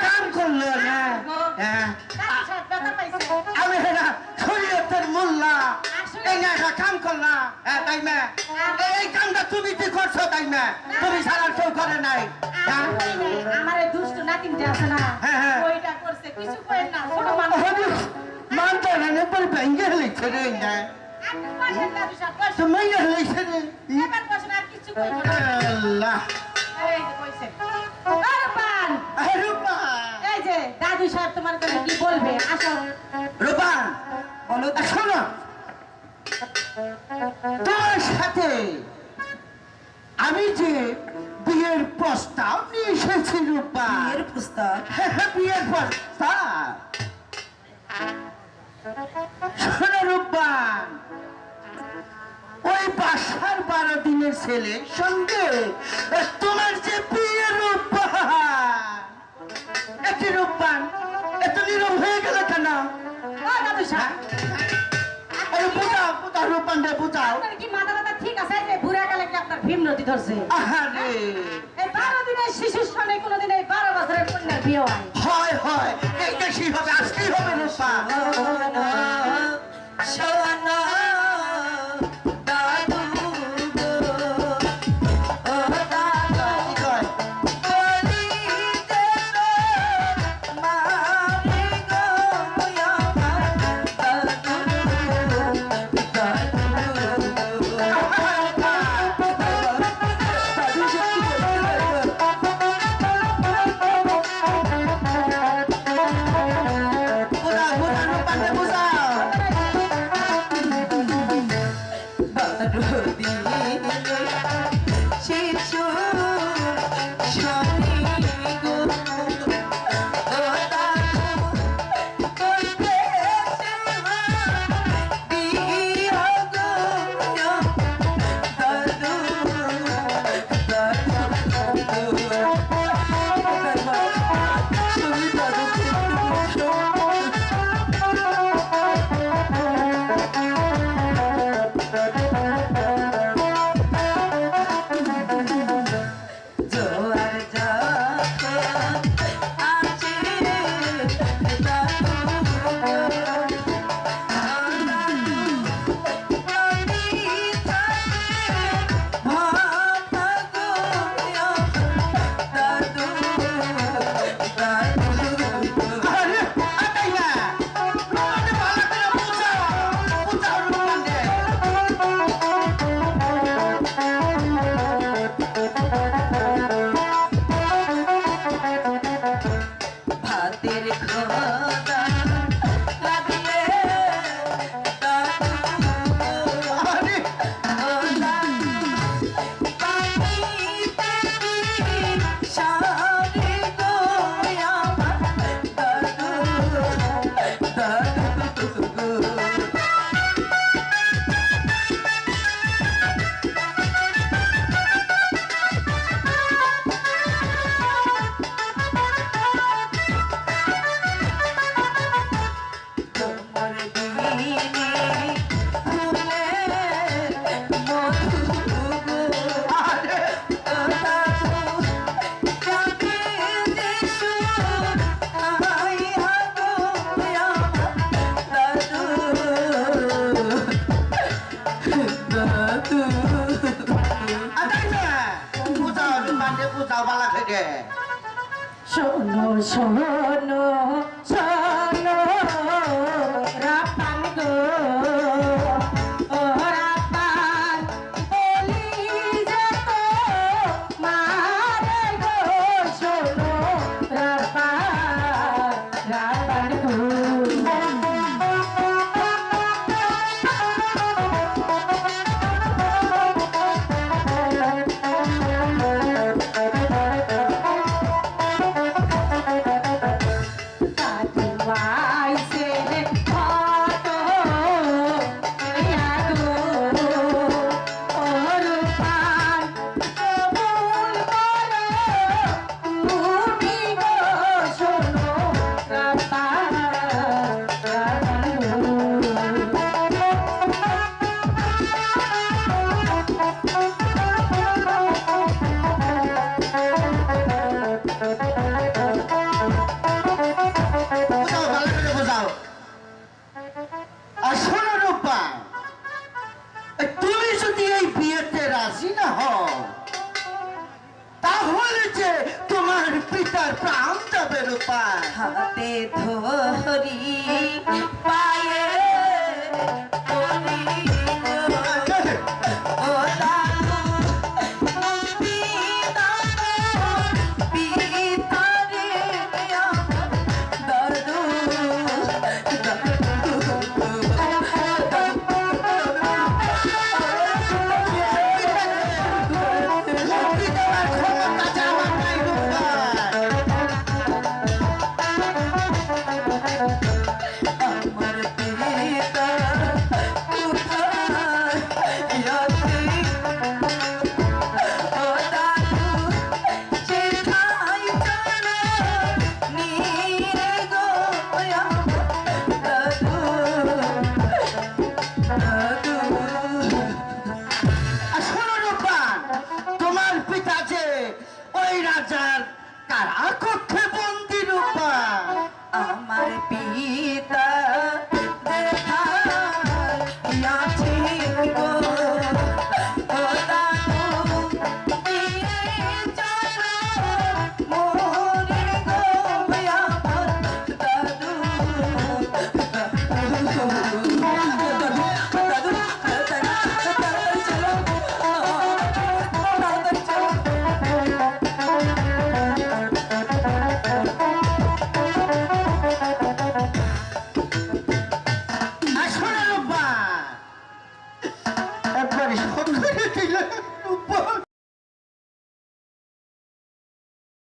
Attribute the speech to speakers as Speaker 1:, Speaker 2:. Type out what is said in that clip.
Speaker 1: কাম করলো না আমি শরীয়তের মোল্লা কাম করলা তাই না এই কামটা তুমি কি করছো তাই না তুমি সারা কেউ করে নাই
Speaker 2: আমার দুষ্ট নাতিনটা আছে না ওইটা করছে কিছু করেন না ছোট মানুষ
Speaker 1: মানতে না নেপাল ভেঙে লিখছে রে তুমি লিখছে রে
Speaker 2: এবার বসে আর কিছু কইব না
Speaker 1: আল্লাহ
Speaker 2: এই যে কইছে রূপান এই যে দাদু সাহেব তোমার কাছে কি বলবে আসো
Speaker 1: রূপান বলো তো শোনো তোমার সাথে আমি যে বিয়ের প্রস্তাব নিয়ে এসেছি রূপান
Speaker 3: বিয়ের প্রস্তাব
Speaker 1: বিয়ের প্রস্তাব শোনো রূপান ওই বাসার 12 দিনের ছেলের সঙ্গে তোমার যে বিয়ের রূপান একটি রূপান এত নীরব হয়ে গেল কেন
Speaker 2: দাদু সাহেব
Speaker 1: বুঝাও রূপান রে বুঝাও
Speaker 2: আপনার কি মাথা ব্যথা ঠিক আছে যে বুড়া গেলে কি আপনার ভীম নদী ধরছে
Speaker 1: আহারে
Speaker 2: এই 12 দিনের শিশুর সঙ্গে কোনোদিন এই 12 বছরের কন্যার বিয়ে হয়
Speaker 1: হয় এই দেশই হবে আজকেই হবে রূপান
Speaker 3: সোনা দাদু গো ও দাদু বলি দে মারে গো
Speaker 2: শোনো শোনো শোনো রাপান গো ও রাপান বলি যে তো মারে গো শোনো রাপান রাপান গো
Speaker 1: রাজি না হও তাহলে যে তোমার পিতার প্রাণ যাবে রূপা।
Speaker 3: হাতে ধরি পায়ে ধরি ও দাদু পিতারে দাদু
Speaker 1: মুক্তি দেওয়ার ক্ষমতা যে আমার নাই রূপা।
Speaker 3: আমার পিতা কোথায় আছে ও দাদু যেথায় চলো নিয়ে গো দাদু দাদু
Speaker 1: আর শোনো রূপবান, তোমার পিতা যে ওই রাজার কারাকক্ষে বন্দি রূপবান।
Speaker 3: আমার পিতা দেখায় আছে গো ও দাদু দিয়ে চলো মোরে গো আমার দাদু দাদু তাড়াতাড়ি চলো তাড়াতাড়ি চলো
Speaker 1: আর শোনো রূপবান, একবারে সকলে দিলে রূপবান।